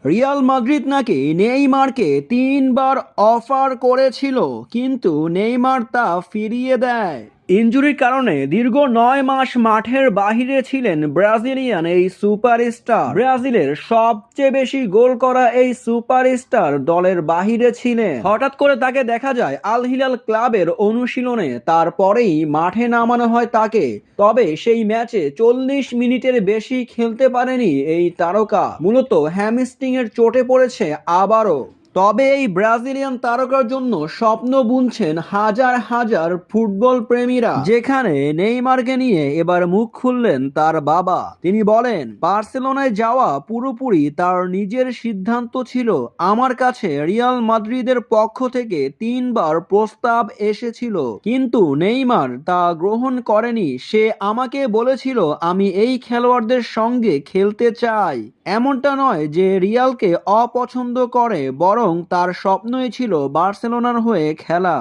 Real Madrid নাকি নেইমারকে 3 বার offer করেছিল, কিন্তু নেইমার তা ফিরিয়ে দেয়। ইনজুরির কারণে দীর্ঘ 9 মাস মাঠের বাহিরে ছিলেন ব্রাজিলিয়ান এই সুপারস্টার। ব্রাজিলের সবচেয়ে বেশি গোল করা এই সুপারস্টার দলের বাহিরে ছিলেন। হঠাৎ করে তাকে দেখা যায় আল হিলাল ক্লাবের অনুশীলনে, তারপরেই মাঠে নামানো হয় তাকে। তবে সেই ম্যাচে 40 মিনিটের বেশি খেলতে পারেনি এই তারকা। মূলত হ্যামস্ট্রিং এর চোটে পড়েছে আবারও। তবে এই ব্রাজিলিয়ান তারকার জন্য স্বপ্ন বুনছেন হাজার হাজার ফুটবল প্রেমীরা, যেখানে নেইমারকে নিয়ে এবার মুখ খুললেন তার বাবা। তিনি বলেন, বার্সেলোনায় যাওয়া পুরোপুরি তার নিজের সিদ্ধান্ত ছিল। আমার কাছে রিয়াল মাদ্রিদের পক্ষ থেকে 3 বার প্রস্তাব এসেছিল, কিন্তু নেইমার তা গ্রহণ করেনি। সে আমাকে বলেছিল আমি এই খেলোয়াড়দের সঙ্গে খেলতে চাই। এমনটা নয় যে রিয়ালকে অপছন্দ করে, বরং তার স্বপ্নই ছিল বার্সেলোনার হয়ে খেলা।